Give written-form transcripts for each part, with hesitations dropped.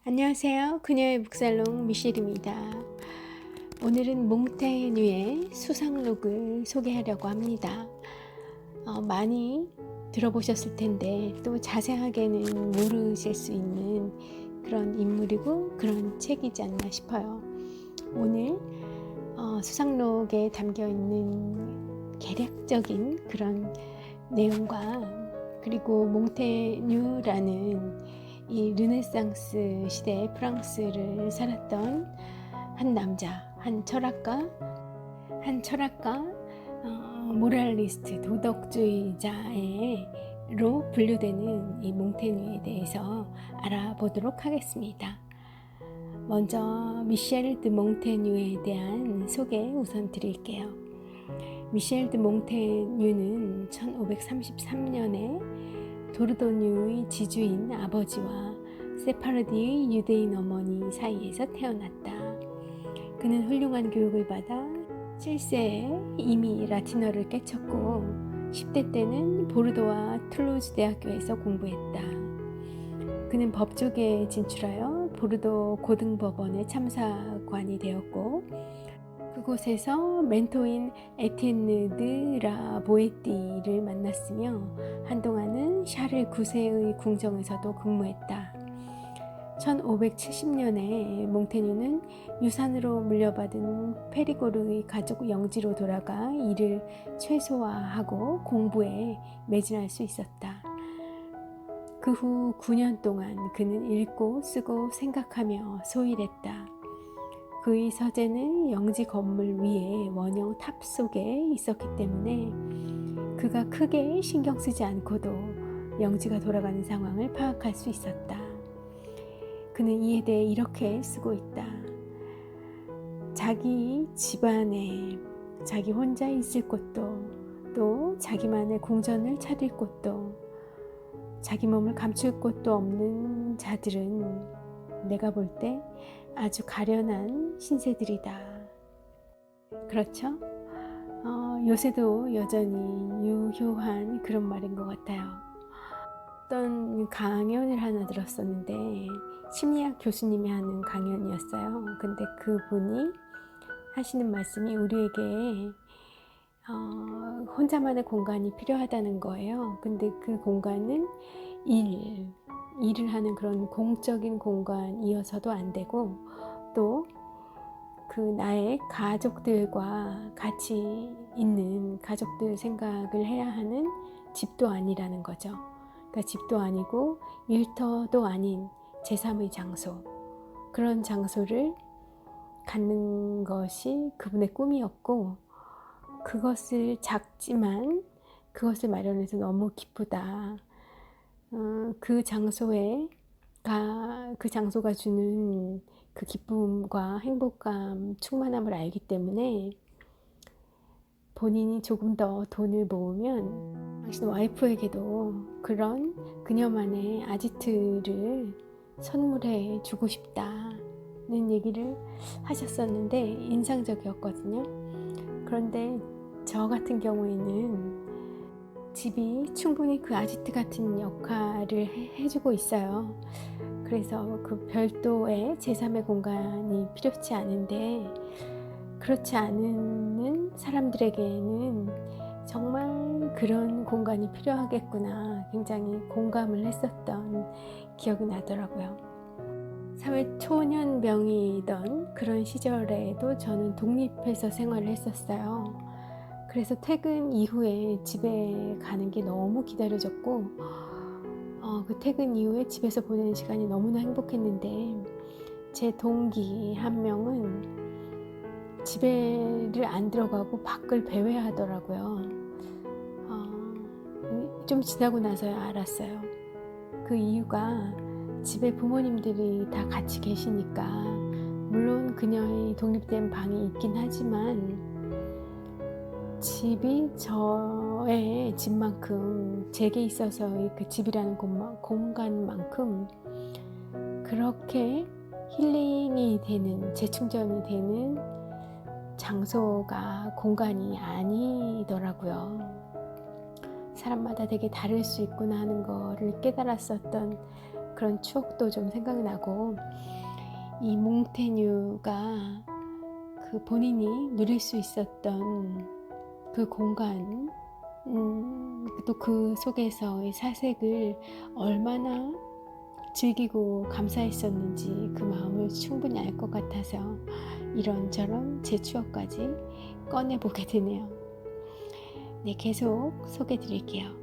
안녕하세요. 그녀의 묵살롱 미셸입니다. 오늘은 몽테뉴의 수상록을 소개하려고 합니다. 많이 들어보셨을 텐데 또 자세하게는 모르실 수 있는 그런 인물이고 그런 책이지 않나 싶어요. 오늘 수상록에 담겨있는 개략적인 그런 내용과 그리고 몽테뉴라는 이 르네상스 시대의 프랑스를 살았던 한 남자, 한 철학가, 모랄리스트, 도덕주의자로 분류되는 이 몽테뉴에 대해서 알아보도록 하겠습니다. 먼저 미셸 드 몽테뉴에 대한 소개 우선 드릴게요. 미셸 드 몽테뉴는 1533년에 도르도뉴의 지주인 아버지와 세파르디의 유대인 어머니 사이에서 태어났다. 그는 훌륭한 교육을 받아 7세에 이미 라틴어를 깨쳤고 10대 때는 보르도와 툴루즈 대학교에서 공부했다. 그는 법조계에 진출하여 보르도 고등법원의 참사관이 되었고 그곳에서 멘토인 에티enne 드 라 보에띠를 만났으며 한동안은 샤를 9세의 궁정에서도 근무했다. 1570년에 몽테뉴는 유산으로 물려받은 페리고르의 가족 영지로 돌아가 일을 최소화하고 공부에 매진할 수 있었다. 그 후 9년 동안 그는 읽고 쓰고 생각하며 소일했다. 그의 서재는 영지 건물 위에 원형 탑 속에 있었기 때문에 그가 크게 신경 쓰지 않고도 영지가 돌아가는 상황을 파악할 수 있었다. 그는 이에 대해 이렇게 쓰고 있다. 자기 집안에 자기 혼자 있을 곳도 또 자기만의 궁전을 차릴 곳도 자기 몸을 감출 곳도 없는 자들은 내가 볼 때 아주 가련한 신세들이다. 그렇죠? 요새도 여전히 유효한 그런 말인 것 같아요. 어떤 강연을 하나 들었었는데 심리학 교수님이 하는 강연이었어요. 근데 그분이 하시는 말씀이 우리에게 혼자만의 공간이 필요하다는 거예요. 근데 그 공간은 일을 하는 그런 공적인 공간이어서도 안 되고 또 그 나의 가족들과 같이 있는 가족들 생각을 해야 하는 집도 아니라는 거죠. 그러니까 집도 아니고 일터도 아닌 제3의 장소, 그런 장소를 갖는 것이 그분의 꿈이었고 그것을 작지만 그것을 마련해서 너무 기쁘다. 그 장소가 주는 그 기쁨과 행복감, 충만함을 알기 때문에 본인이 조금 더 돈을 모으면 당신 와이프에게도 그런 그녀만의 아지트를 선물해 주고 싶다는 얘기를 하셨었는데 인상적이었거든요. 그런데 저 같은 경우에는 집이 충분히 그 아지트 같은 역할을 해주고 있어요. 그래서 그 별도의 제3의 공간이 필요치 않은데 그렇지 않은 사람들에게는 정말 그런 공간이 필요하겠구나 굉장히 공감을 했었던 기억이 나더라고요. 사회 초년병이던 그런 시절에도 저는 독립해서 생활을 했었어요. 그래서 퇴근 이후에 집에 가는 게 너무 기다려졌고 그 퇴근 이후에 집에서 보내는 시간이 너무나 행복했는데 제 동기 한 명은 집에를 안 들어가고 밖을 배회하더라고요. 좀 지나고 나서야 알았어요. 그 이유가 집에 부모님들이 다 같이 계시니까 물론 그녀의 독립된 방이 있긴 하지만 집이 저의 집만큼 제게 있어서의 그 집이라는 공간만큼 그렇게 힐링이 되는 재충전이 되는 장소가 공간이 아니더라고요. 사람마다 되게 다를 수 있구나 하는 거를 깨달았었던 그런 추억도 좀 생각나고, 이 몽테뉴가 그 본인이 누릴 수 있었던 그 공간, 또 그 속에서의 사색을 얼마나 즐기고 감사했었는지 그 마음을 충분히 알 것 같아서 이런저런 제 추억까지 꺼내보게 되네요. 네, 계속 소개해 드릴게요.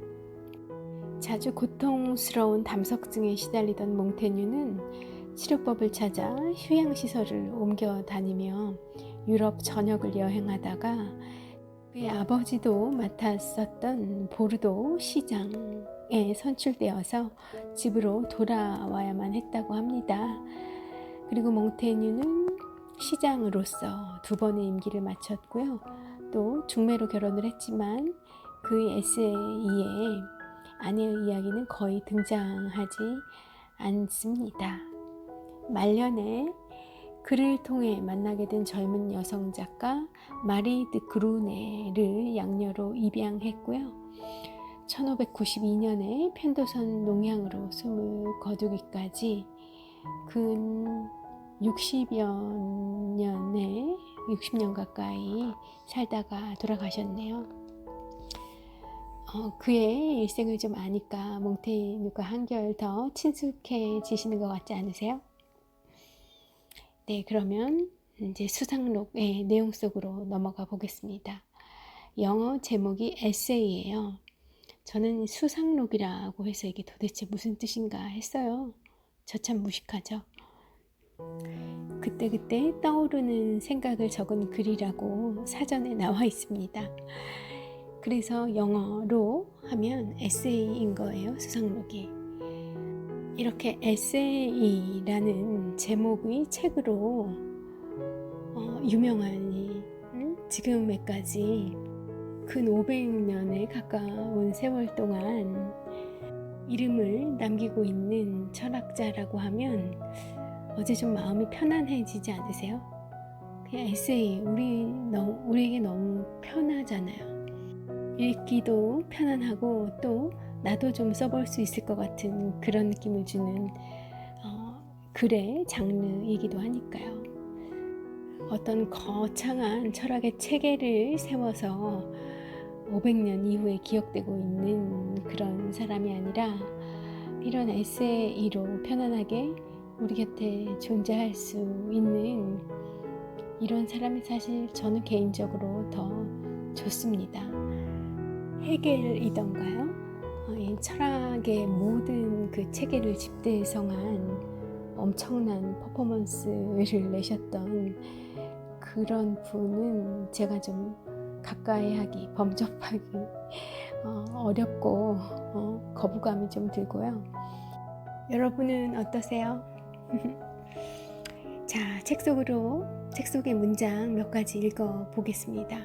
자주 고통스러운 담석증에 시달리던 몽테뉴는 치료법을 찾아 휴양시설을 옮겨 다니며 유럽 전역을 여행하다가 그의 아버지도 맡았었던 보르도 시장에 선출되어서 집으로 돌아와야만 했다고 합니다. 그리고 몽테뉴는 시장으로서 2번의 임기를 마쳤고요. 또 중매로 결혼을 했지만 그의 에세이에 아내의 이야기는 거의 등장하지 않습니다. 말년에 그를 통해 만나게 된 젊은 여성 작가 마리 드 그루네를 양녀로 입양했고요. 1592년에 편도선 농양으로 숨을 거두기까지 근 60년 가까이 살다가 돌아가셨네요. 그의 일생을 좀 아니까 몽테뉴가 한결 더 친숙해지시는 것 같지 않으세요? 네, 그러면 이제 수상록의 내용 속으로 넘어가 보겠습니다. 영어 제목이 에세이예요. 저는 수상록이라고 해서 이게 도대체 무슨 뜻인가 했어요. 저 참 무식하죠. 그때그때 떠오르는 생각을 적은 글이라고 사전에 나와 있습니다. 그래서 영어로 하면 에세이인 거예요, 수상록이. 이렇게 에세이라는 제목의 책으로 유명하니 지금에까지 근 500년에 가까운 세월 동안 이름을 남기고 있는 철학자라고 하면 어제 좀 마음이 편안해지지 않으세요? 그냥 에세이, 우리에게 너무 편하잖아요. 읽기도 편안하고 또 나도 좀 써볼 수 있을 것 같은 그런 느낌을 주는 글의 장르이기도 하니까요. 어떤 거창한 철학의 체계를 세워서 500년 이후에 기억되고 있는 그런 사람이 아니라 이런 에세이로 편안하게 우리 곁에 존재할 수 있는 이런 사람이 사실 저는 개인적으로 더 좋습니다. 헤겔이던가요? 이 철학의 모든 그 체계를 집대성한 엄청난 퍼포먼스를 내셨던 그런 분은 제가 좀 가까이 하기, 범접하기 어렵고 거부감이 좀 들고요. 여러분은 어떠세요? 자, 책 속의 문장 몇 가지 읽어 보겠습니다.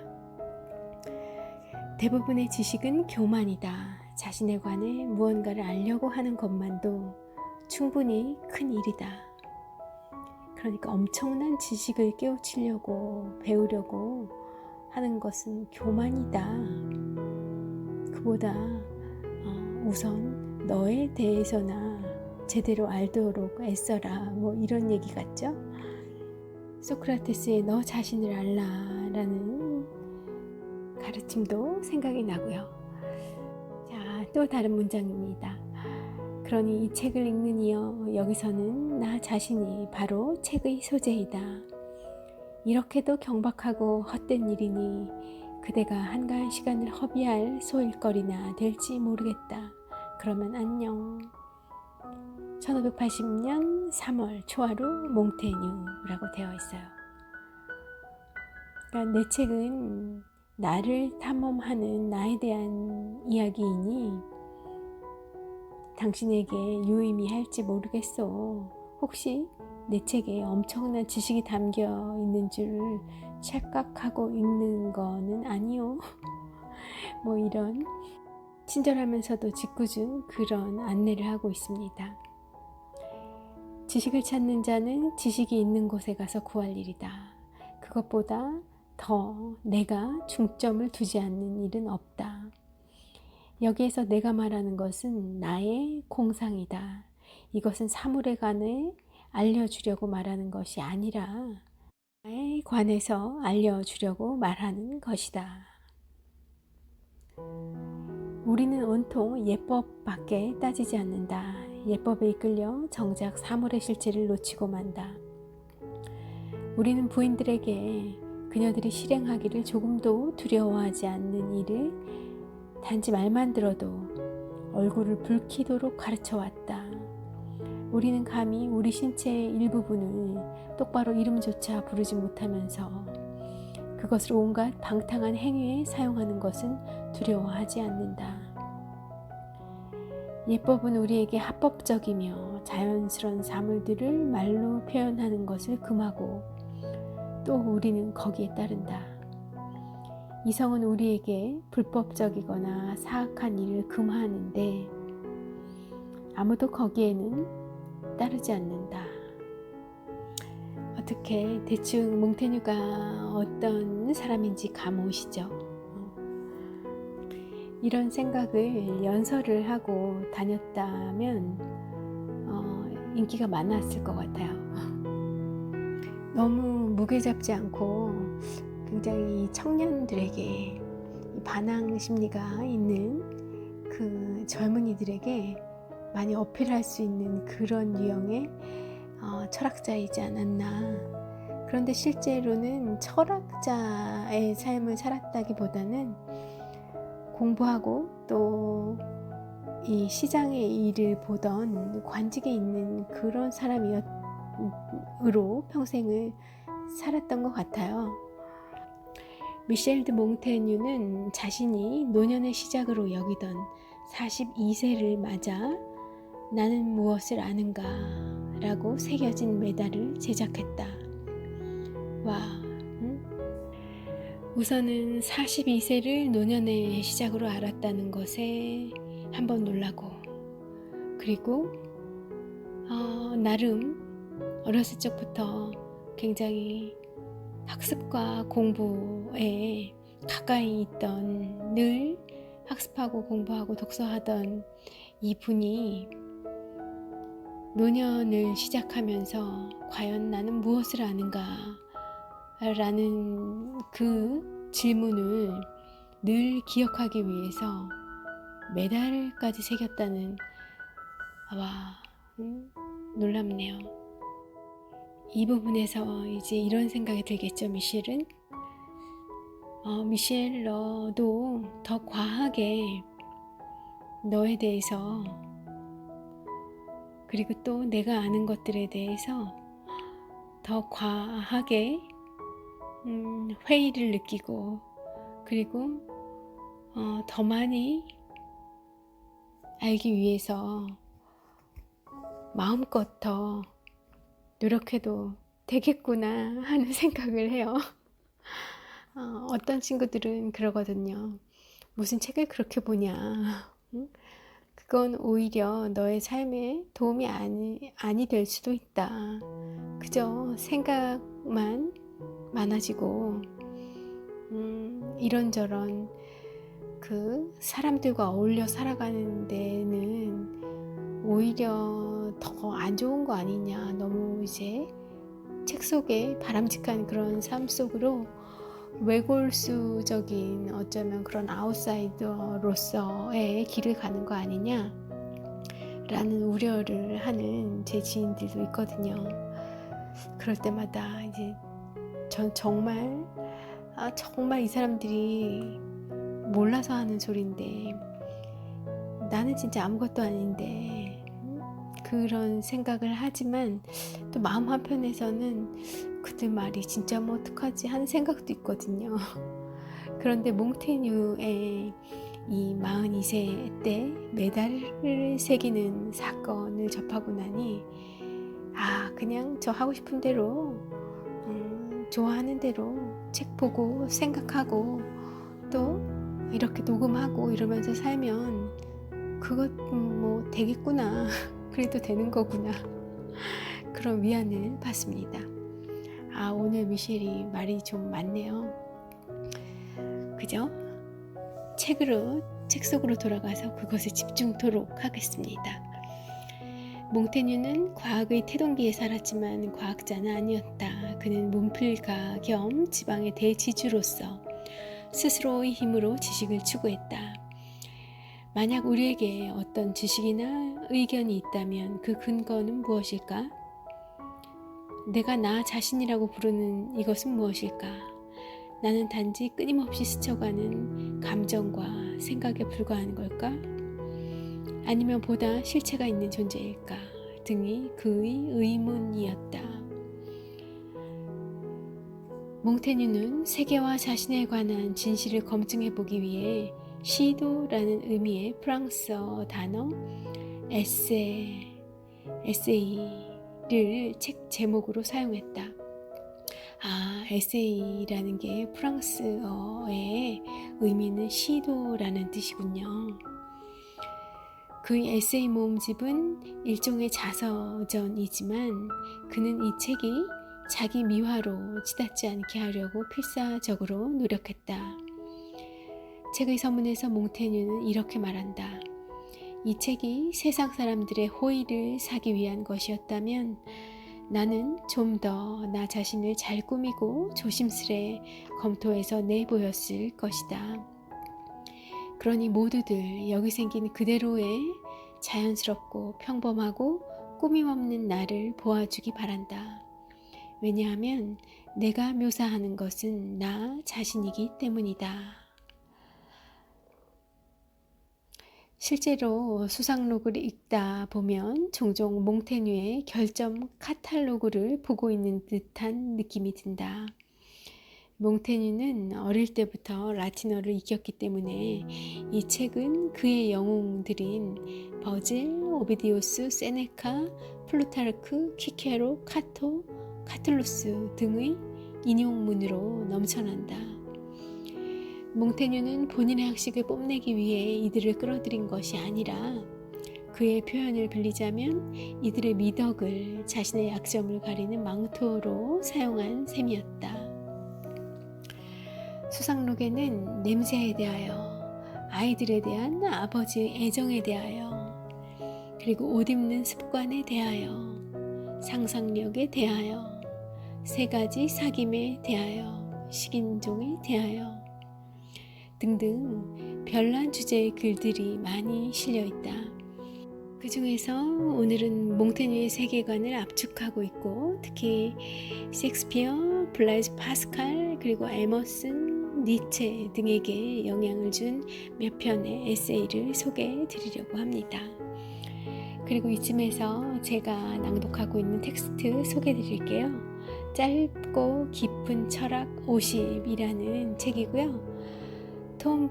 대부분의 지식은 교만이다. 자신에 관해 무언가를 알려고 하는 것만도 충분히 큰 일이다. 그러니까 엄청난 지식을 깨우치려고 배우려고 하는 것은 교만이다. 그보다 우선 너에 대해서나 제대로 알도록 애써라. 뭐 이런 얘기 같죠? 소크라테스의 너 자신을 알라라는 가르침도 생각이 나고요. 자, 또 다른 문장입니다. 그러니 이 책을 읽는 이여 여기서는 나 자신이 바로 책의 소재이다. 이렇게도 경박하고 헛된 일이니 그대가 한가한 시간을 허비할 소일거리나 될지 모르겠다. 그러면 안녕. 1580년 3월 초하루 몽테뉴라고 되어 있어요. 그러니까 내 책은 나를 탐험하는 나에 대한 이야기이니 당신에게 유의미할지 모르겠소. 혹시 내 책에 엄청난 지식이 담겨 있는 줄 착각하고 읽는 거는 아니오. 뭐 이런 친절하면서도 짓궂은 그런 안내를 하고 있습니다. 지식을 찾는 자는 지식이 있는 곳에 가서 구할 일이다. 그것보다 더 내가 중점을 두지 않는 일은 없다. 여기에서 내가 말하는 것은 나의 공상이다. 이것은 사물에 관해 알려주려고 말하는 것이 아니라 나에 관해서 알려주려고 말하는 것이다. 우리는 온통 예법밖에 따지지 않는다. 예법에 이끌려 정작 사물의 실체를 놓치고 만다. 우리는 부인들에게 그녀들이 실행하기를 조금도 두려워하지 않는 일을 단지 말만 들어도 얼굴을 붉히도록 가르쳐 왔다. 우리는 감히 우리 신체의 일부분을 똑바로 이름조차 부르지 못하면서 그것을 온갖 방탕한 행위에 사용하는 것은 두려워하지 않는다. 예법은 우리에게 합법적이며 자연스러운 사물들을 말로 표현하는 것을 금하고 또 우리는 거기에 따른다. 이성은 우리에게 불법적이거나 사악한 일을 금하는데 아무도 거기에는 따르지 않는다. 어떻게 대충 몽테뉴가 어떤 사람인지 감 오시죠? 이런 생각을 연설을 하고 다녔다면 인기가 많았을 것 같아요. 너무 무게 잡지 않고 굉장히 청년들에게 반항 심리가 있는 그 젊은이들에게 많이 어필할 수 있는 그런 유형의 철학자이지 않았나. 그런데 실제로는 철학자의 삶을 살았다기보다는 공부하고 또 이 시장의 일을 보던 관직에 있는 그런 사람으로 평생을 살았던 것 같아요. 미셸 드 몽테뉴는 자신이 노년의 시작으로 여기던 42세를 맞아 나는 무엇을 아는가 라고 새겨진 메달을 제작했다. 와, 우선은 42세를 노년의 시작으로 알았다는 것에 한번 놀라고, 그리고 나름 어렸을 적부터 굉장히 학습과 공부에 가까이 있던, 늘 학습하고 공부하고 독서하던 이분이 노년을 시작하면서 과연 나는 무엇을 아는가 라는 그 질문을 늘 기억하기 위해서 메달까지 새겼다는, 놀랍네요. 이 부분에서 이제 이런 생각이 들겠죠. 미셸은 미셸, 너도 더 과하게 너에 대해서, 그리고 또 내가 아는 것들에 대해서 더 과하게 회의를 느끼고, 그리고 더 많이 알기 위해서 마음껏 더 노력해도 되겠구나 하는 생각을 해요. 어떤 친구들은 그러거든요. 무슨 책을 그렇게 보냐. 그건 오히려 너의 삶에 도움이 아니 될 수도 있다. 그저 생각만 많아지고 이런저런 그 사람들과 어울려 살아가는 데는 오히려 더 안 좋은 거 아니냐. 너무 이제 책 속에 바람직한 그런 삶 속으로 외골수적인 어쩌면 그런 아웃사이더로서의 길을 가는 거 아니냐 라는 우려를 하는 제 지인들도 있거든요. 그럴 때마다 이제 전 정말 이 사람들이 몰라서 하는 소리인데, 나는 진짜 아무것도 아닌데 그런 생각을 하지만 또 마음 한편에서는 그들 말이 진짜 뭐 어떡하지 하는 생각도 있거든요. 그런데 몽테뉴의 이 42세 때 메달을 새기는 사건을 접하고 나니 그냥 저 하고 싶은 대로 좋아하는 대로 책 보고 생각하고 또 이렇게 녹음하고 이러면서 살면 그것 뭐 되겠구나. 그래도 되는 거구나. 그런 위안을 받습니다. 오늘 미셸이 말이 좀 많네요. 그죠? 책 속으로 돌아가서 그것에 집중토록 하겠습니다. 몽테뉴는 과학의 태동기에 살았지만 과학자는 아니었다. 그는 문필가 겸 지방의 대지주로서 스스로의 힘으로 지식을 추구했다. 만약 우리에게 어떤 지식이나 의견이 있다면 그 근거는 무엇일까? 내가 나 자신이라고 부르는 이것은 무엇일까? 나는 단지 끊임없이 스쳐가는 감정과 생각에 불과한 걸까? 아니면 보다 실체가 있는 존재일까? 등이 그의 의문이었다. 몽테뉴는 세계와 자신에 관한 진실을 검증해보기 위해 시도라는 의미의 프랑스어 단어 에세이를 책 제목으로 사용했다. 에세이라는 게 프랑스어의 의미는 시도라는 뜻이군요. 그의 에세이 모음집은 일종의 자서전이지만 그는 이 책이 자기 미화로 치닫지 않게 하려고 필사적으로 노력했다. 책의 서문에서 몽테뉴는 이렇게 말한다. 이 책이 세상 사람들의 호의를 사기 위한 것이었다면 나는 좀 더 나 자신을 잘 꾸미고 조심스레 검토해서 내보였을 것이다. 그러니 모두들 여기 생긴 그대로의 자연스럽고 평범하고 꾸밈없는 나를 보아주기 바란다. 왜냐하면 내가 묘사하는 것은 나 자신이기 때문이다. 실제로 수상록을 읽다 보면 종종 몽테뉴의 결점 카탈로그를 보고 있는 듯한 느낌이 든다. 몽테뉴는 어릴 때부터 라틴어를 익혔기 때문에 이 책은 그의 영웅들인 버질, 오비디우스, 세네카, 플루타르크, 키케로, 카토, 카툴루스 등의 인용문으로 넘쳐난다. 몽테뉴는 본인의 학식을 뽐내기 위해 이들을 끌어들인 것이 아니라 그의 표현을 빌리자면 이들의 미덕을 자신의 약점을 가리는 망토로 사용한 셈이었다. 수상록에는 냄새에 대하여, 아이들에 대한 아버지의 애정에 대하여, 그리고 옷 입는 습관에 대하여, 상상력에 대하여, 세 가지 사귐에 대하여, 식인종에 대하여 등등 별난 주제의 글들이 많이 실려있다. 그 중에서 오늘은 몽테뉴의 세계관을 압축하고 있고 특히 셰익스피어, 블라이즈 파스칼, 그리고 에머슨, 니체 등에게 영향을 준 몇 편의 에세이를 소개해 드리려고 합니다. 그리고 이쯤에서 제가 낭독하고 있는 텍스트 소개해 드릴게요. 짧고 깊은 철학 50이라는 책이고요. 톰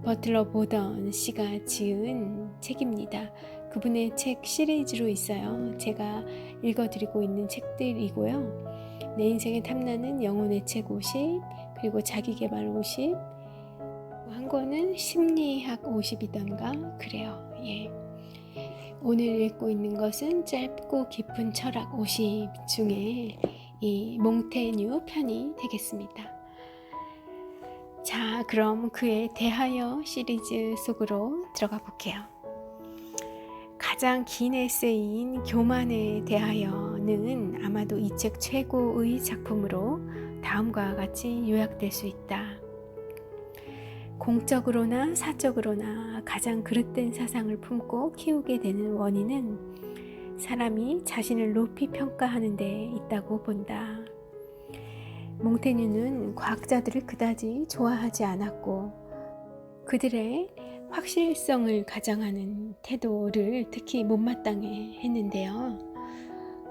버틀러 보던 씨가 지은 책입니다. 그분의 책 시리즈로 있어요. 제가 읽어드리고 있는 책들이고요. 내 인생에 탐나는 영혼의 책 50, 그리고 자기계발 50, 한 권은 심리학 50이던가 그래요. 예. 오늘 읽고 있는 것은 짧고 깊은 철학 50 중에 이 몽테뉴 편이 되겠습니다. 자, 그럼 그의 대하여 시리즈 속으로 들어가 볼게요. 가장 긴 에세이인 교만에 대하여는 아마도 이 책 최고의 작품으로 다음과 같이 요약될 수 있다. 공적으로나 사적으로나 가장 그릇된 사상을 품고 키우게 되는 원인은 사람이 자신을 높이 평가하는 데 있다고 본다. 몽테뉴는 과학자들을 그다지 좋아하지 않았고 그들의 확실성을 가장하는 태도를 특히 못마땅해 했는데요.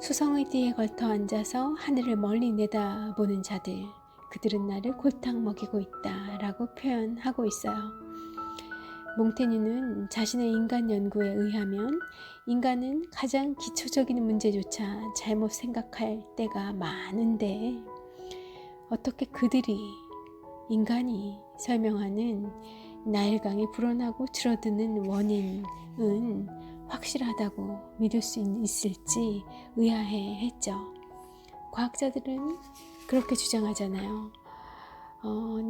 수성의 띠에 걸터 앉아서 하늘을 멀리 내다보는 자들, 그들은 나를 골탕 먹이고 있다 라고 표현하고 있어요. 몽테뉴는 자신의 인간 연구에 의하면 인간은 가장 기초적인 문제조차 잘못 생각할 때가 많은데 어떻게 그들이 인간이 설명하는 나일강이 불어나고 줄어드는 원인은 확실하다고 믿을 수 있을지 의아해 했죠. 과학자들은 그렇게 주장하잖아요.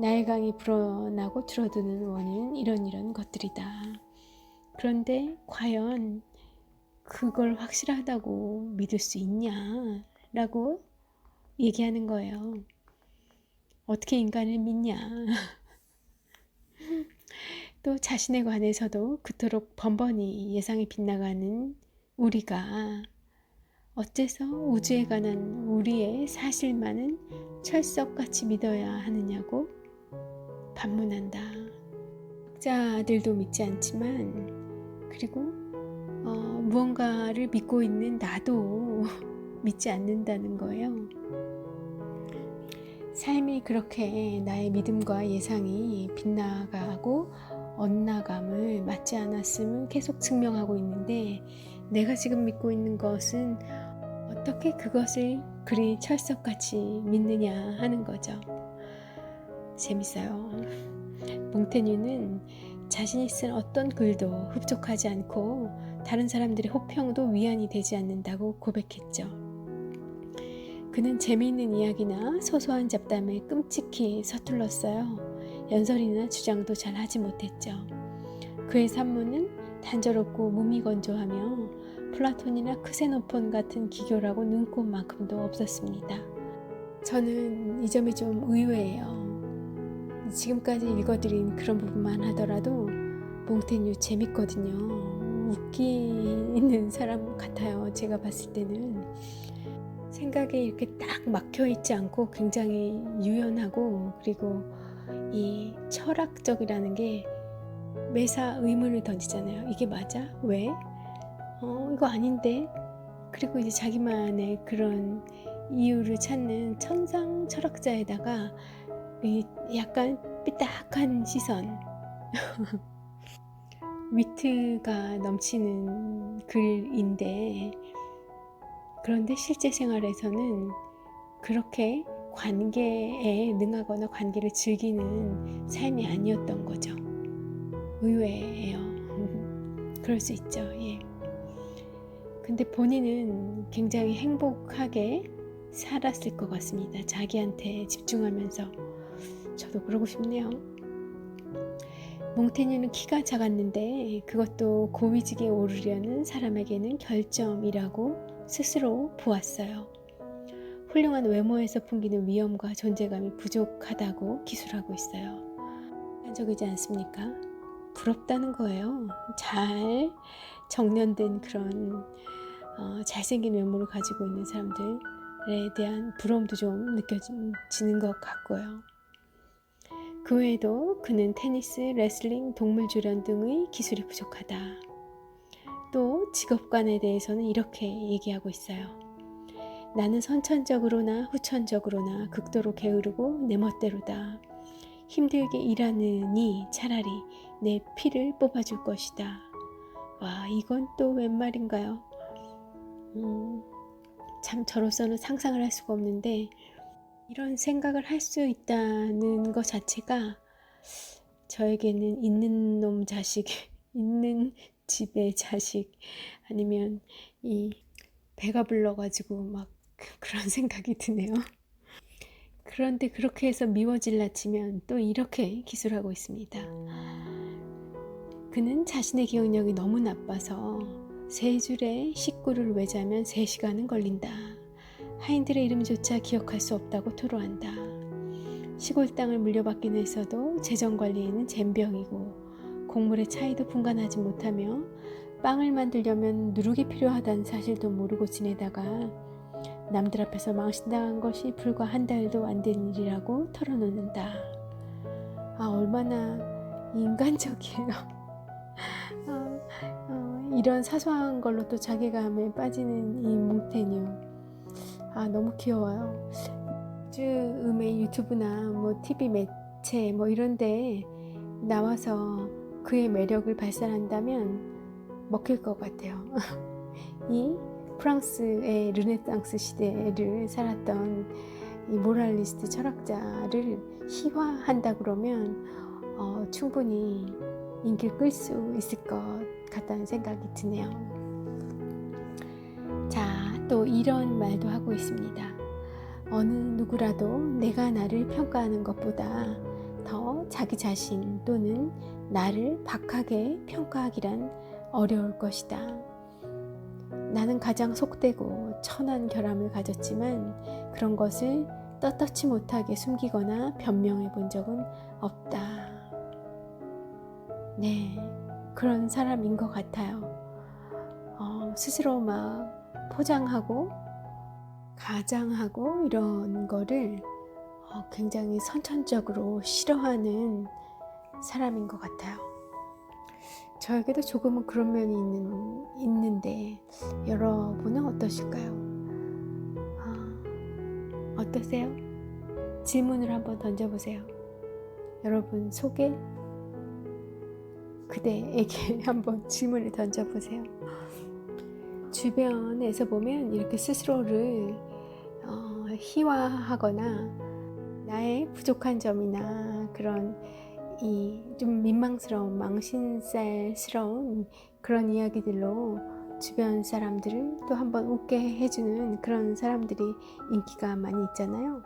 나일강이 불어나고 줄어드는 원인은 이런 것들이다. 그런데 과연 그걸 확실하다고 믿을 수 있냐? 라고 얘기하는 거예요. 어떻게 인간을 믿냐? 또 자신에 관해서도 그토록 번번이 예상이 빗나가는 우리가 어째서 우주에 관한 우리의 사실만은 철석같이 믿어야 하느냐고 반문한다. 학자들도 믿지 않지만, 그리고 무언가를 믿고 있는 나도 믿지 않는다는 거예요. 삶이 그렇게 나의 믿음과 예상이 빗나가고 엇나감을 맞지 않았음을 계속 증명하고 있는데, 내가 지금 믿고 있는 것은 어떻게 그것을 그리 철석같이 믿느냐 하는 거죠. 재밌어요. 몽테뉴는 자신이 쓴 어떤 글도 흡족하지 않고 다른 사람들의 호평도 위안이 되지 않는다고 고백했죠. 그는 재미있는 이야기나 소소한 잡담에 끔찍히 서툴렀어요. 연설이나 주장도 잘 하지 못했죠. 그의 산문은 단조롭고 무미건조하며 플라톤이나 크세노폰 같은 기교라고 눈꼽만큼도 없었습니다. 저는 이 점이 좀 의외예요. 지금까지 읽어드린 그런 부분만 하더라도 몽테뉴 재밌거든요. 웃기는 사람 같아요. 제가 봤을 때는 생각에 이렇게 딱 막혀있지 않고 굉장히 유연하고, 그리고 이 철학적이라는 게 매사 의문을 던지잖아요. 이게 맞아? 왜? 이거 아닌데? 그리고 이제 자기만의 그런 이유를 찾는 천상 철학자에다가 약간 삐딱한 시선, 위트가 넘치는 글인데, 그런데 실제 생활에서는 그렇게 관계에 능하거나 관계를 즐기는 삶이 아니었던 거죠. 의외예요. 그럴 수 있죠. 예. 근데 본인은 굉장히 행복하게 살았을 것 같습니다. 자기한테 집중하면서. 저도 그러고 싶네요. 몽테뉴는 키가 작았는데 그것도 고위직에 오르려는 사람에게는 결점이라고 스스로 보았어요. 훌륭한 외모에서 풍기는 위엄과 존재감이 부족하다고 기술하고 있어요. 인간적이지 않습니까? 부럽다는 거예요. 잘 정련된 그런 잘생긴 외모를 가지고 있는 사람들에 대한 부러움도 좀 느껴지는 것 같고요. 그 외에도 그는 테니스, 레슬링, 동물조련 등의 기술이 부족하다. 또 직업관에 대해서는 이렇게 얘기하고 있어요. 나는 선천적으로나 후천적으로나 극도로 게으르고 내 멋대로다. 힘들게 일하느니 차라리 내 피를 뽑아줄 것이다. 와, 이건 또 웬 말인가요? 참 저로서는 상상을 할 수가 없는데, 이런 생각을 할 수 있다는 것 자체가 저에게는 있는 놈 자식, 있는 집의 자식, 아니면 이 배가 불러가지고 막 그런 생각이 드네요. 그런데 그렇게 해서 미워질라 치면 또 이렇게 기술하고 있습니다. 그는 자신의 기억력이 너무 나빠서 세 줄의 식구를 외자면 3시간은 걸린다. 하인들의 이름조차 기억할 수 없다고 토로한다. 시골 땅을 물려받긴 했어도 재정관리에는 젬병이고 곡물의 차이도 분간하지 못하며 빵을 만들려면 누룩이 필요하다는 사실도 모르고 지내다가 남들 앞에서 망신당한 것이 불과 한 달도 안 된 일이라고 털어놓는다. 얼마나 인간적이에요. 이런 사소한 걸로 또 자괴감에 빠지는 이 몽테뉴. 너무 귀여워요. 요즘의 유튜브나 TV 매체 이런데 나와서 그의 매력을 발산한다면 먹힐 것 같아요. 이 프랑스의 르네상스 시대를 살았던 이 모랄리스트 철학자를 희화한다 그러면 충분히 인기를 끌 수 있을 것 같다는 생각이 드네요. 자, 또 이런 말도 하고 있습니다. 어느 누구라도 내가 나를 평가하는 것보다 더 자기 자신 또는 나를 박하게 평가하기란 어려울 것이다. 나는 가장 속되고 천한 결함을 가졌지만 그런 것을 떳떳지 못하게 숨기거나 변명해 본 적은 없다. 네, 그런 사람인 것 같아요. 스스로 막 포장하고 가장하고 이런 거를 굉장히 선천적으로 싫어하는 사람인 것 같아요. 저에게도 조금은 그런 면이 있는데 여러분은 어떠실까요? 어떠세요? 질문을 한번 던져보세요. 여러분 속에 그대에게 한번 질문을 던져보세요. 주변에서 보면 이렇게 스스로를 희화하거나 나의 부족한 점이나 그런 이 좀 민망스러운 망신살스러운 그런 이야기들로 주변 사람들을 또 한번 웃게 해주는 그런 사람들이 인기가 많이 있잖아요.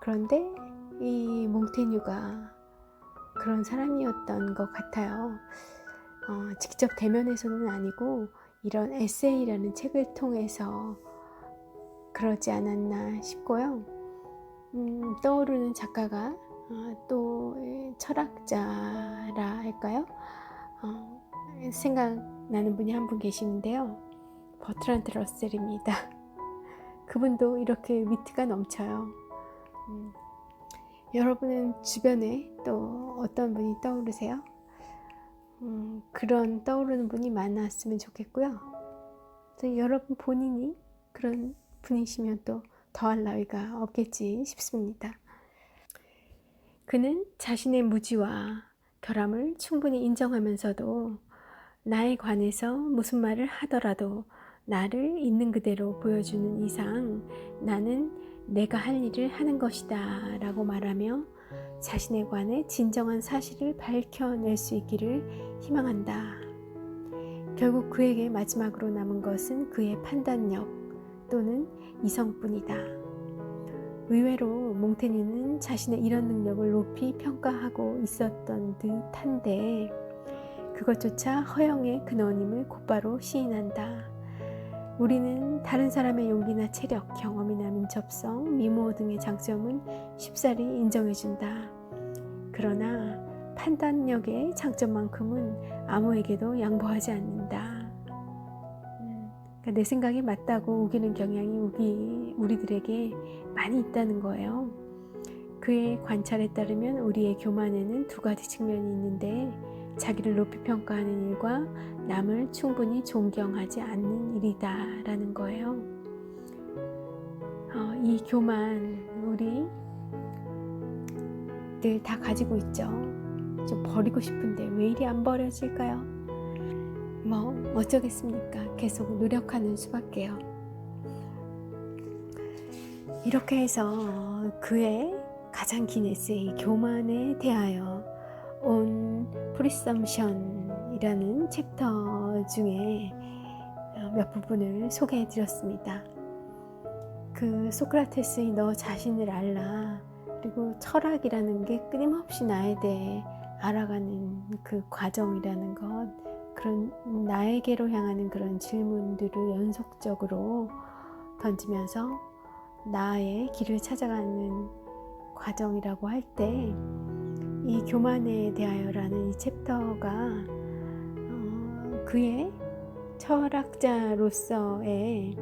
그런데 이 몽테뉴가 그런 사람이었던 것 같아요. 직접 대면에서는 아니고 이런 에세이라는 책을 통해서 그러지 않았나 싶고요. 떠오르는 작가가 또 철학자라 할까요? 생각나는 분이 한 분 계시는데요. 버트란드 러셀입니다. 그분도 이렇게 위트가 넘쳐요. 여러분은 주변에 또 어떤 분이 떠오르세요? 그런 떠오르는 분이 많았으면 좋겠고요. 또 여러분 본인이 그런 분이시면 또 더할 나위가 없겠지 싶습니다. 그는 자신의 무지와 결함을 충분히 인정하면서도 나에 관해서 무슨 말을 하더라도 나를 있는 그대로 보여주는 이상 나는 내가 할 일을 하는 것이다 라고 말하며 자신에 관해 진정한 사실을 밝혀낼 수 있기를 희망한다. 결국 그에게 마지막으로 남은 것은 그의 판단력 또는 이성뿐이다. 의외로 몽테뉴는 자신의 이런 능력을 높이 평가하고 있었던 듯한데 그것조차 허영의 근원임을 곧바로 시인한다. 우리는 다른 사람의 용기나 체력, 경험이나 민첩성, 미모 등의 장점은 쉽사리 인정해준다. 그러나 판단력의 장점만큼은 아무에게도 양보하지 않는다. 그러니까 내 생각이 맞다고 우기는 경향이 우리들에게 많이 있다는 거예요. 그의 관찰에 따르면 우리의 교만에는 두 가지 측면이 있는데 자기를 높이 평가하는 일과 남을 충분히 존경하지 않는 일이다 라는 거예요. 이 교만 우리 늘 다 가지고 있죠. 좀 버리고 싶은데 왜 이리 안 버려질까요? 뭐 어쩌겠습니까? 계속 노력하는 수밖에요. 이렇게 해서 그의 가장 긴 에세이 교만에 대하여 온 프리썸션이라는 챕터 중에 몇 부분을 소개해 드렸습니다. 그 소크라테스의 너 자신을 알라, 그리고 철학이라는 게 끊임없이 나에 대해 알아가는 그 과정이라는 것, 그런 나에게로 향하는 그런 질문들을 연속적으로 던지면서 나의 길을 찾아가는 과정이라고 할 때 이 교만에 대하여라는 이 챕터가 그의 철학자로서의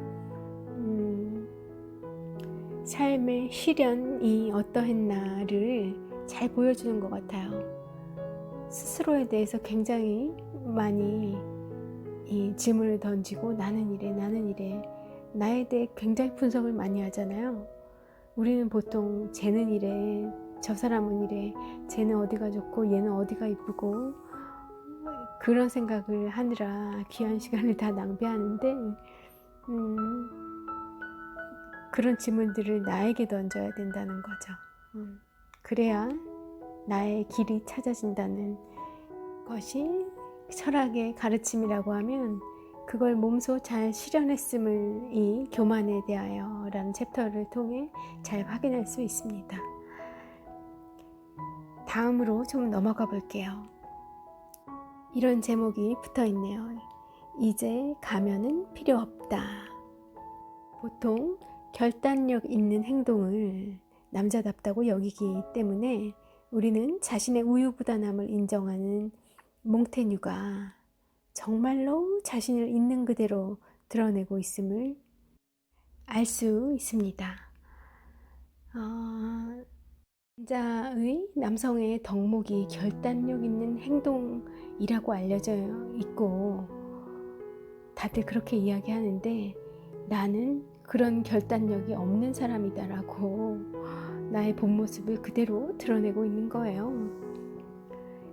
삶의 시련이 어떠했나를 잘 보여주는 것 같아요. 스스로에 대해서 굉장히 많이 이 질문을 던지고 나는 이래 나에 대해 굉장히 분석을 많이 하잖아요. 우리는 보통 쟤는 이래, 저 사람은 이래, 쟤는 어디가 좋고 얘는 어디가 이쁘고 그런 생각을 하느라 귀한 시간을 다 낭비하는데 그런 질문들을 나에게 던져야 된다는 거죠. 그래야 나의 길이 찾아진다는 것이 철학의 가르침이라고 하면 그걸 몸소 잘 실현했음을 이 교만에 대하여 라는 챕터를 통해 잘 확인할 수 있습니다. 다음으로 좀 넘어가 볼게요. 이런 제목이 붙어 있네요. 이제 가면은 필요 없다. 보통 결단력 있는 행동을 남자답다고 여기기 때문에 우리는 자신의 우유부단함을 인정하는 몽테뉴가 정말로 자신을 있는 그대로 드러내고 있음을 알 수 있습니다. 남성의 덕목이 결단력 있는 행동이라고 알려져 있고 다들 그렇게 이야기하는데 나는 그런 결단력이 없는 사람이다라고 나의 본 모습을 그대로 드러내고 있는 거예요.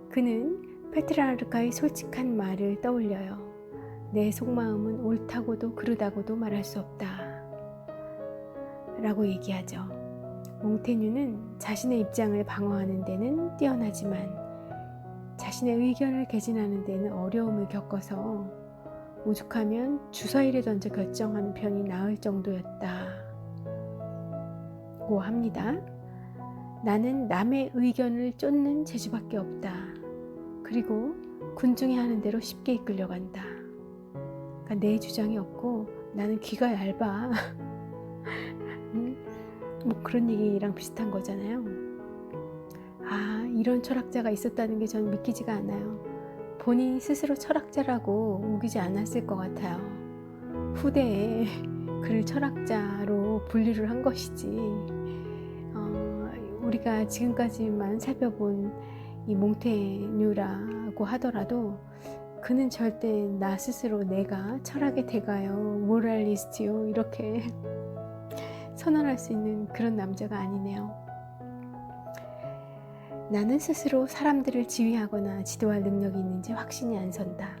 그는 페트라르카의 솔직한 말을 떠올려요. 내 속마음은 옳다고도 그르다고도 말할 수 없다 라고 얘기하죠. 몽테뉴는 자신의 입장을 방어하는 데는 뛰어나지만 자신의 의견을 개진하는 데는 어려움을 겪어서 오죽하면 주사위를 던져 결정하는 편이 나을 정도였다고 합니다. 나는 남의 의견을 쫓는 재주밖에 없다. 그리고 군중이 하는 대로 쉽게 이끌려간다. 그러니까 내 주장이 없고 나는 귀가 얇아. 뭐 그런 얘기랑 비슷한 거잖아요. 이런 철학자가 있었다는 게 전 믿기지가 않아요. 본인이 스스로 철학자라고 우기지 않았을 것 같아요. 후대에 그를 철학자로 분류를 한 것이지 우리가 지금까지만 살펴본 이 몽테뉴라고 하더라도 그는 절대 나 스스로 내가 철학의 대가요, 모랄리스트요 이렇게 선언할 수 있는 그런 남자가 아니네요. 나는 스스로 사람들을 지휘하거나 지도할 능력이 있는지 확신이 안 선다.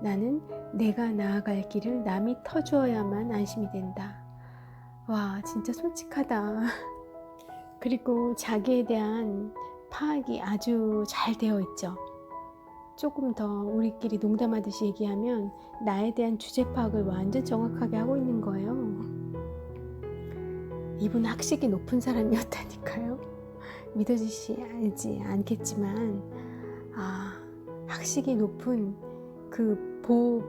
나는 내가 나아갈 길을 남이 터주어야만 안심이 된다. 와, 진짜 솔직하다. 그리고 자기에 대한 파악이 아주 잘 되어 있죠. 조금 더 우리끼리 농담하듯이 얘기하면 나에 대한 주제 파악을 완전 정확하게 하고 있는 거예요. 이분 학식이 높은 사람이었다니까요. 믿어지지 않겠지만 학식이 높은 그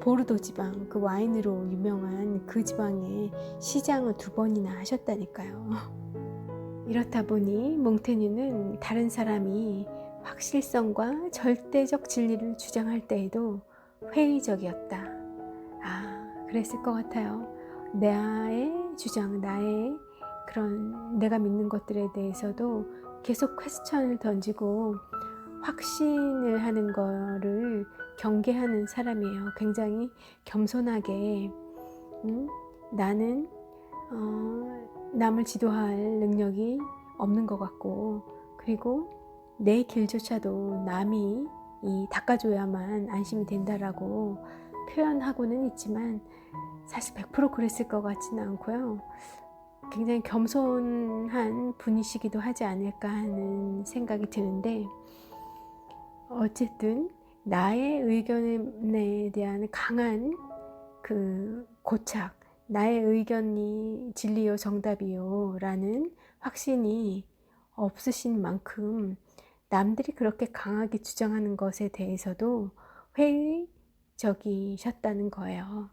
보르도 지방, 그 와인으로 유명한 그 지방에 시장을 2번이나 하셨다니까요. 이렇다 보니 몽테뉴는 다른 사람이 확실성과 절대적 진리를 주장할 때에도 회의적이었다. 그랬을 것 같아요. 나의 주장, 나의 그런 내가 믿는 것들에 대해서도 계속 퀘스천을 던지고 확신을 하는 거를 경계하는 사람이에요. 굉장히 겸손하게 나는 남을 지도할 능력이 없는 것 같고 그리고 내 길조차도 남이 닦아줘야만 안심이 된다라고 표현하고는 있지만 사실 100% 그랬을 것 같지는 않고요. 굉장히 겸손한 분이시기도 하지 않을까 하는 생각이 드는데 어쨌든 나의 의견에 대한 강한 그 고착, 나의 의견이 진리요 정답이요 라는 확신이 없으신 만큼 남들이 그렇게 강하게 주장하는 것에 대해서도 회의적이셨다는 거예요.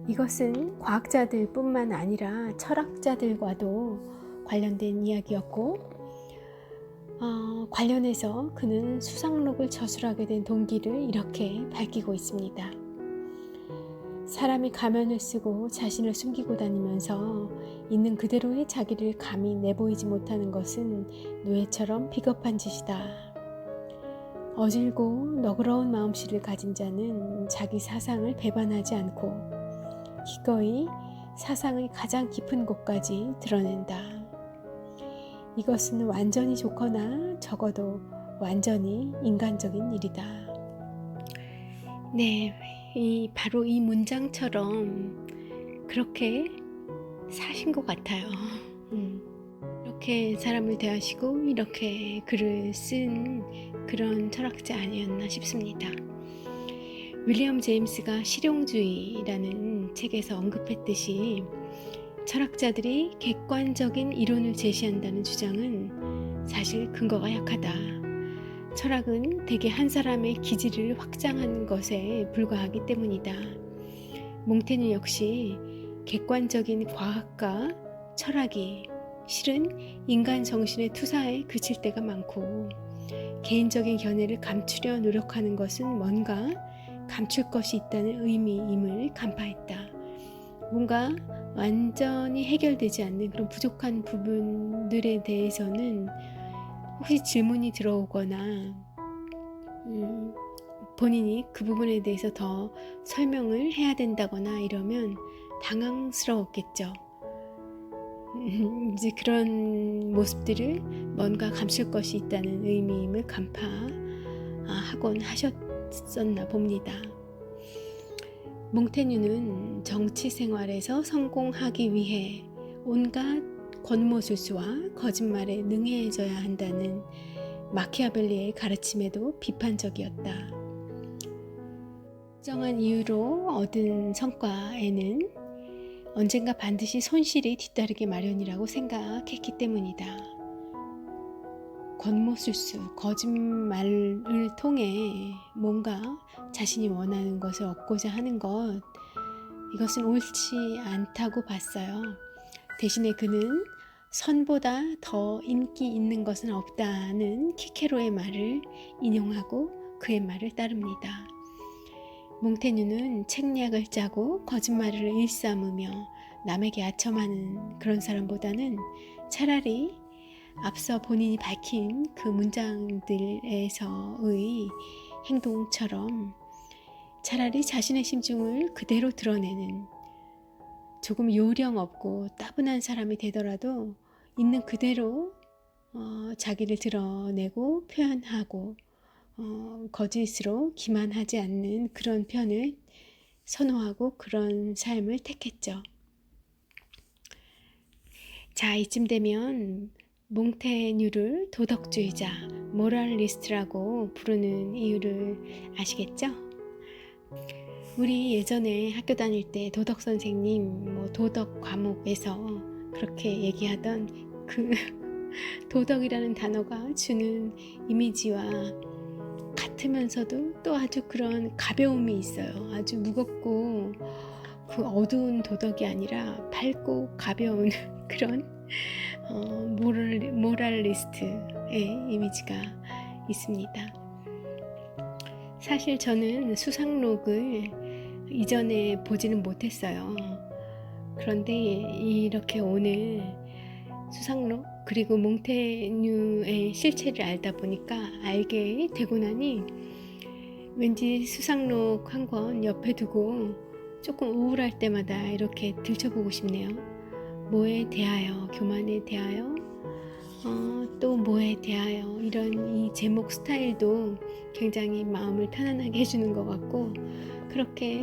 이것은 과학자들 뿐만 아니라 철학자들과도 관련된 이야기였고 관련해서 그는 수상록을 저술하게 된 동기를 이렇게 밝히고 있습니다. 사람이 가면을 쓰고 자신을 숨기고 다니면서 있는 그대로의 자기를 감히 내보이지 못하는 것은 노예처럼 비겁한 짓이다. 어질고 너그러운 마음씨를 가진 자는 자기 사상을 배반하지 않고 기꺼이 사상의 가장 깊은 곳까지 드러낸다. 이것은 완전히 좋거나 적어도 완전히 인간적인 일이다. 네, 바로 이 문장처럼 그렇게 사신 것 같아요. 이렇게 사람을 대하시고 이렇게 글을 쓴 그런 철학자 아니었나 싶습니다. 윌리엄 제임스가 실용주의라는 책에서 언급했듯이 철학자들이 객관적인 이론을 제시한다는 주장은 사실 근거가 약하다. 철학은 대개 한 사람의 기질을 확장하는 것에 불과하기 때문이다. 몽테뉴 역시 객관적인 과학과 철학이 실은 인간 정신의 투사에 그칠 때가 많고, 개인적인 견해를 감추려 노력하는 것은 뭔가 감출 것이 있다는 의미임을 간파했다. 뭔가 완전히 해결되지 않는 그런 부족한 부분들에 대해서는 혹시 질문이 들어오거나 본인이 그 부분에 대해서 더 설명을 해야 된다거나 이러면 당황스러웠겠죠. 이제 그런 모습들을 뭔가 감출 것이 있다는 의미임을 간파하곤 하셨었나 봅니다. 몽테뉴는 정치 생활에서 성공하기 위해 온갖 권모술수와 거짓말에 능해져야 한다는 마키아벨리의 가르침에도 비판적이었다. 특정한 이유로 얻은 성과에는 언젠가 반드시 손실이 뒤따르기 마련이라고 생각했기 때문이다. 권모술수, 거짓말을 통해 뭔가 자신이 원하는 것을 얻고자 하는 것, 이것은 옳지 않다고 봤어요. 대신에 그는 선보다 더 인기 있는 것은 없다는 키케로의 말을 인용하고 그의 말을 따릅니다. 몽테뉴는 책략을 짜고 거짓말을 일삼으며 남에게 아첨하는 그런 사람보다는 차라리 앞서 본인이 밝힌 그 문장들에서의 행동처럼 차라리 자신의 심중을 그대로 드러내는, 조금 요령 없고 따분한 사람이 되더라도 있는 그대로 자기를 드러내고 표현하고 거짓으로 기만하지 않는 그런 편을 선호하고 그런 삶을 택했죠. 자, 이쯤 되면 몽테뉴를 도덕주의자, 모랄리스트라고 부르는 이유를 아시겠죠? 우리 예전에 학교 다닐 때 도덕 선생님 도덕 과목에서 그렇게 얘기하던 그 도덕이라는 단어가 주는 이미지와 같으면서도 또 아주 그런 가벼움이 있어요. 아주 무겁고 그 어두운 도덕이 아니라 밝고 가벼운 그런 모랄리스트의 이미지가 있습니다. 사실 저는 수상록을 이전에 보지는 못했어요. 그런데 이렇게 오늘 수상록 그리고 몽테뉴의 실체를 알다 보니까 알게 되고 나니 왠지 수상록 한 권 옆에 두고 조금 우울할 때마다 이렇게 들춰보고 싶네요. 뭐에 대하여, 교만에 대하여, 또 뭐에 대하여, 이런 이 제목 스타일도 굉장히 마음을 편안하게 해주는 것 같고, 그렇게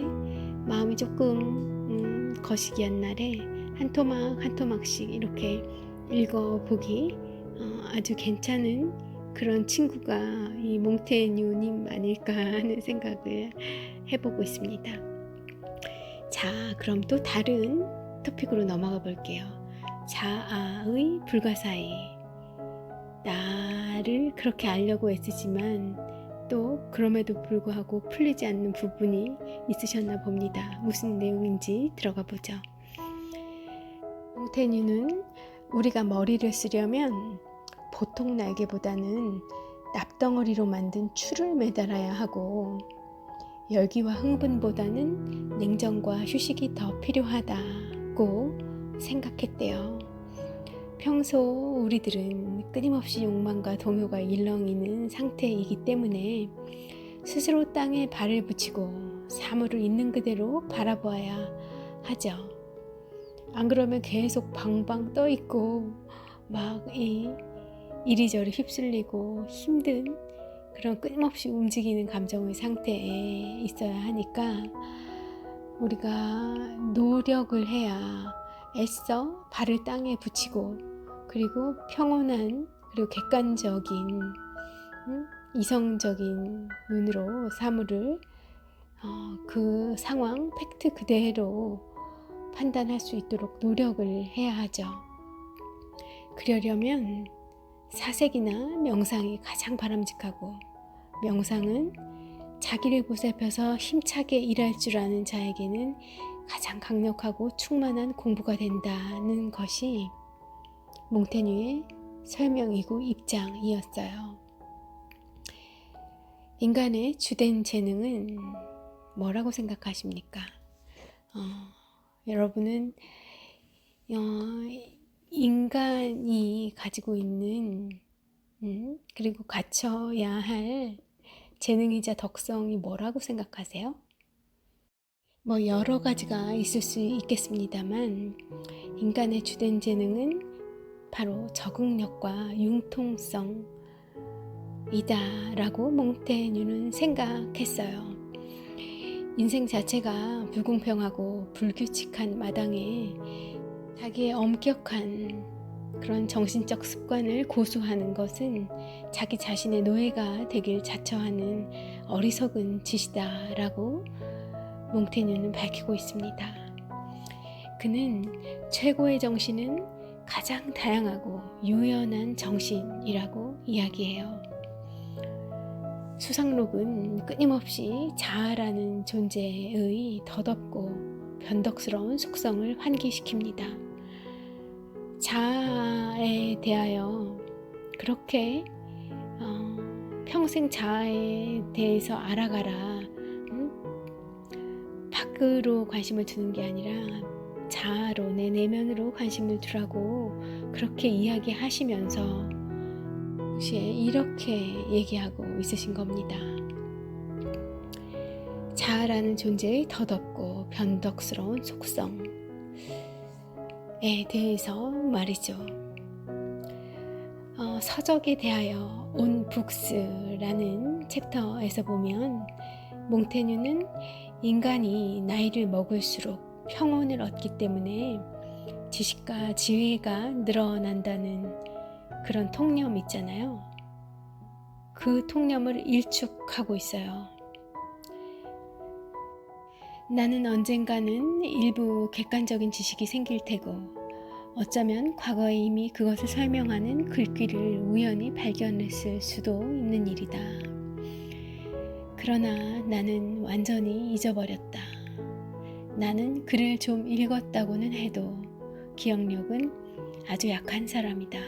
마음이 조금 거시기한 날에 한 토막 한 토막씩 이렇게 읽어보기 아주 괜찮은 그런 친구가 이 몽테뉴님 아닐까 하는 생각을 해보고 있습니다. 자, 그럼 또 다른 토픽으로 넘어가 볼게요. 자아의 불가사의. 나를 그렇게 알려고 애쓰지만 또 그럼에도 불구하고 풀리지 않는 부분이 있으셨나 봅니다. 무슨 내용인지 들어가 보죠. 몽테뉴는 우리가 머리를 쓰려면 보통 날개보다는 납덩어리로 만든 추를 매달아야 하고, 열기와 흥분보다는 냉정과 휴식이 더 필요하다고 생각했대요. 평소 우리들은 끊임없이 욕망과 동요가 일렁이는 상태이기 때문에 스스로 땅에 발을 붙이고 사물을 있는 그대로 바라보아야 하죠. 안 그러면 계속 방방 떠 있고 막 이리저리 휩쓸리고 힘든 그런 끊임없이 움직이는 감정의 상태에 있어야 하니까 우리가 노력을 해야 애써 발을 땅에 붙이고, 그리고 평온한 그리고 객관적인 이성적인 눈으로 사물을 그 상황 팩트 그대로 판단할 수 있도록 노력을 해야 하죠. 그러려면 사색이나 명상이 가장 바람직하고, 명상은 자기를 보살펴서 힘차게 일할 줄 아는 자에게는 가장 강력하고 충만한 공부가 된다는 것이 몽테뉴의 설명이고 입장이었어요. 인간의 주된 재능은 뭐라고 생각하십니까? 여러분은 인간이 가지고 있는 그리고 갖춰야 할 재능이자 덕성이 뭐라고 생각하세요? 뭐 여러 가지가 있을 수 있겠습니다만 인간의 주된 재능은 바로 적응력과 융통성이다 라고 몽테뉴는 생각했어요. 인생 자체가 불공평하고 불규칙한 마당에 자기의 엄격한 그런 정신적 습관을 고수하는 것은 자기 자신의 노예가 되길 자처하는 어리석은 짓이다라고 몽테뉴는 밝히고 있습니다. 그는 최고의 정신은 가장 다양하고 유연한 정신이라고 이야기해요. 수상록은 끊임없이 자아라는 존재의 덧없고 변덕스러운 속성을 환기시킵니다. 자아에 대하여 그렇게 평생 자아에 대해서 알아가라, 밖으로 관심을 두는 게 아니라 자아로, 내 내면으로 관심을 두라고 그렇게 이야기하시면서 동시에 이렇게 얘기하고 있으신 겁니다. 자아라는 존재의 덧없고 변덕스러운 속성에 대해서 말이죠. 서적에 대하여 온 북스라는 챕터에서 보면 몽테뉴는 인간이 나이를 먹을수록 평온을 얻기 때문에 지식과 지혜가 늘어난다는 그런 통념 있잖아요. 그 통념을 일축하고 있어요. 나는 언젠가는 일부 객관적인 지식이 생길 테고 어쩌면 과거에 이미 그것을 설명하는 글귀를 우연히 발견했을 수도 있는 일이다. 그러나 나는 완전히 잊어버렸다. 나는 글을 좀 읽었다고는 해도 기억력은 아주 약한 사람이다.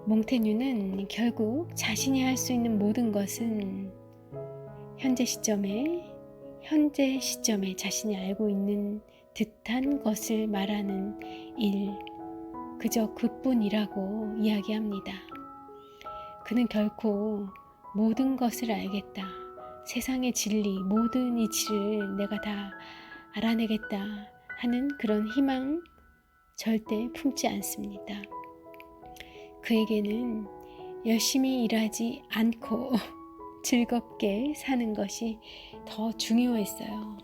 몽테뉴는 결국 자신이 할 수 있는 모든 것은 현재 시점에 자신이 알고 있는 듯한 것을 말하는 일, 그저 그뿐이라고 이야기합니다. 그는 결코 모든 것을 알겠다, 세상의 진리, 모든 이치를 내가 다 알아내겠다 하는 그런 희망 절대 품지 않습니다. 그에게는 열심히 일하지 않고 즐겁게 사는 것이 더 중요했어요.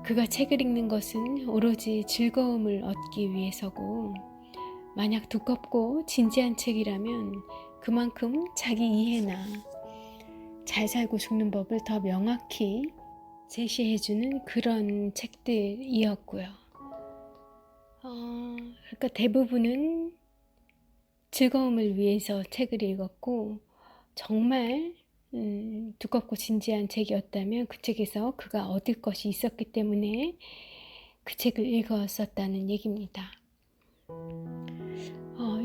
그가 책을 읽는 것은 오로지 즐거움을 얻기 위해서고, 만약 두껍고 진지한 책이라면 그만큼 자기 이해나 잘 살고 죽는 법을 더 명확히 제시해주는 그런 책들이었고요. 그러니까 대부분은 즐거움을 위해서 책을 읽었고, 정말 두껍고 진지한 책이었다면 그 책에서 그가 얻을 것이 있었기 때문에 그 책을 읽었었다는 얘기입니다.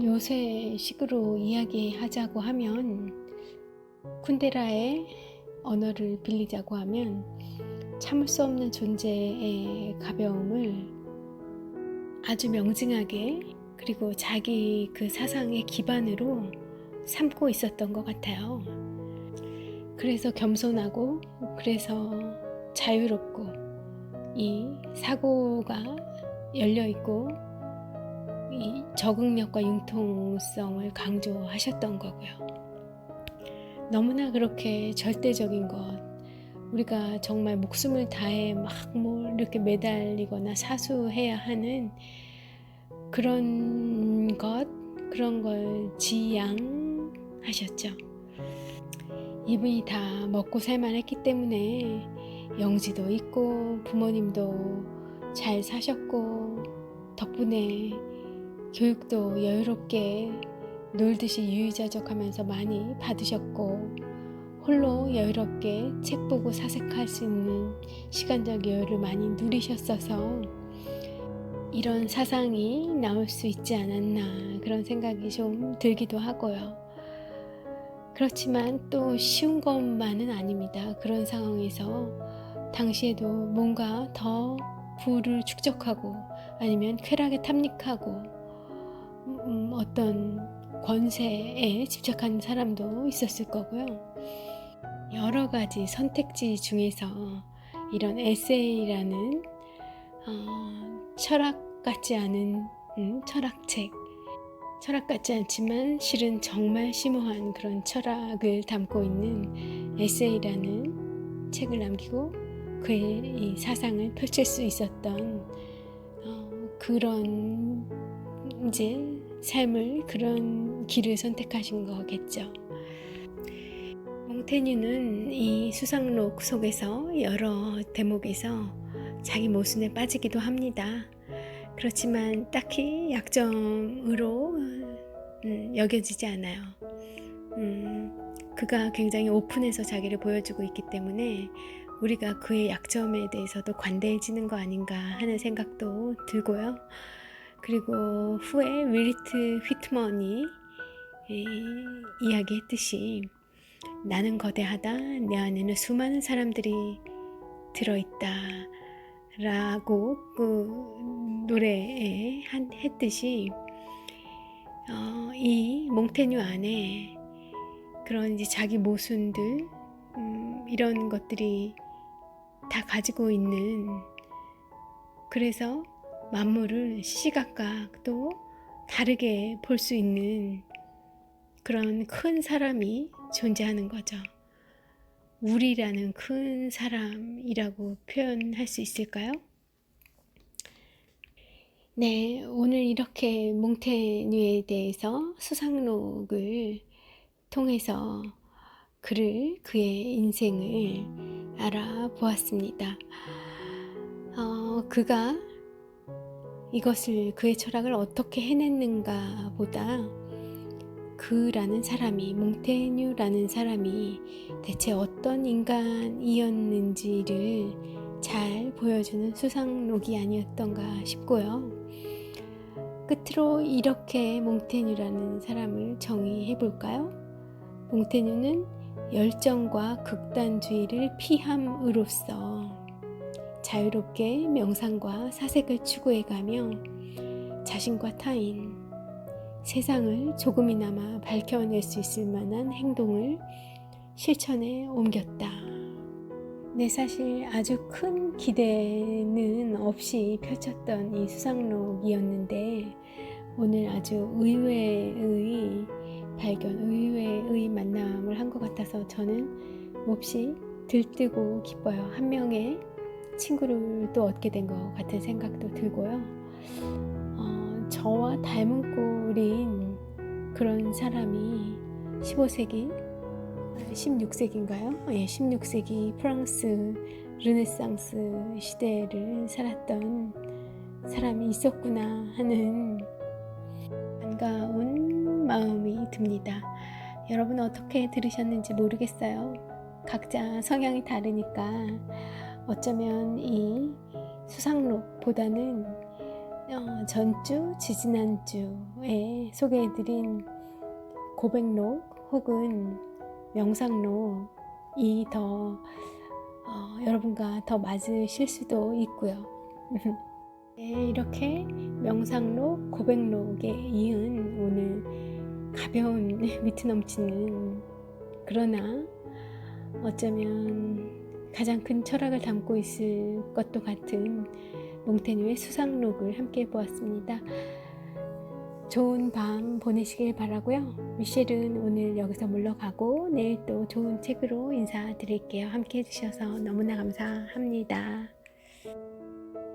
요새 식으로 이야기하자고 하면, 쿤데라의 언어를 빌리자고 하면 참을 수 없는 존재의 가벼움을 아주 명징하게, 그리고 자기 그 사상의 기반으로 삼고 있었던 것 같아요. 그래서 겸손하고, 그래서 자유롭고, 이 사고가 열려있고 이 적응력과 융통성을 강조하셨던 거고요. 너무나 그렇게 절대적인 것, 우리가 정말 목숨을 다해 막 이렇게 매달리거나 사수해야 하는 그런 걸 지양하셨죠. 이분이 다 먹고 살만했기 때문에 영지도 있고 부모님도 잘 사셨고 덕분에 교육도 여유롭게 놀듯이 유유자적하면서 많이 받으셨고 홀로 여유롭게 책 보고 사색할 수 있는 시간적 여유를 많이 누리셨어서 이런 사상이 나올 수 있지 않았나 그런 생각이 좀 들기도 하고요. 그렇지만 또 쉬운 것만은 아닙니다. 그런 상황에서 당시에도 뭔가 더 부를 축적하고 아니면 쾌락에 탐닉하고 어떤 권세에 집착하는 사람도 있었을 거고요. 여러 가지 선택지 중에서 이런 에세이라는 철학 같지 않은 철학책, 철학 같지 않지만 실은 정말 심오한 그런 철학을 담고 있는 에세이라는 책을 남기고 그의 이 사상을 펼칠 수 있었던 그런 이제 삶을 그런 길을 선택하신 거겠죠. 몽테뉴는 이 수상록 속에서 여러 대목에서 자기 모순에 빠지기도 합니다. 그렇지만 딱히 약점으로 여겨지지 않아요. 그가 굉장히 오픈해서 자기를 보여주고 있기 때문에 우리가 그의 약점에 대해서도 관대해지는 거 아닌가 하는 생각도 들고요. 그리고 후에 윌리트 휘트먼이 이야기했듯이 나는 거대하다, 내 안에는 수많은 사람들이 들어있다 라고 그 노래에 했듯이 이 몽테뉴 안에 그런 이제 자기 모순들 이런 것들이 다 가지고 있는, 그래서 만물을 시시각각 또 다르게 볼 수 있는 그런 큰 사람이 존재하는 거죠. 우리라는 큰 사람이라고 표현할 수 있을까요? 네, 오늘 이렇게 몽테뉴에 대해서 수상록을 통해서 그의 인생을 알아보았습니다. 그가 이것을 그의 철학을 어떻게 해냈는가 보다 그라는 사람이, 몽테뉴라는 사람이 대체 어떤 인간이었는지를 잘 보여주는 수상록이 아니었던가 싶고요. 끝으로 이렇게 몽테뉴라는 사람을 정의해 볼까요? 몽테뉴는 열정과 극단주의를 피함으로써 자유롭게 명상과 사색을 추구해가며 자신과 타인, 세상을 조금이나마 밝혀낼 수 있을 만한 행동을 실천에 옮겼다. 네, 사실 아주 큰 기대는 없이 펼쳤던 이 수상록이었는데 오늘 아주 의외의 발견, 의외의 만남을 한 것 같아서 저는 몹시 들뜨고 기뻐요. 한 명의 친구를 또 얻게 된 것 같은 생각도 들고요. 저와 닮은 꼴인 그런 사람이 15세기, 16세기인가요? 16세기 프랑스 르네상스 시대를 살았던 사람이 있었구나 하는 반가운 마음이 듭니다. 여러분 어떻게 들으셨는지 모르겠어요. 각자 성향이 다르니까 어쩌면 이 수상록보다는 전주, 지지난주에 소개해드린 고백록 혹은 명상록이 더 여러분과 더 맞으실 수도 있고요. 네, 이렇게 명상록, 고백록에 이은 오늘 가벼운 위트 넘치는 그러나 어쩌면 가장 큰 철학을 담고 있을 것도 같은 몽테뉴의 수상록을 함께 해보았습니다. 좋은 밤 보내시길 바라고요. 미셸은 오늘 여기서 물러가고 내일 또 좋은 책으로 인사드릴게요. 함께 해주셔서 너무나 감사합니다.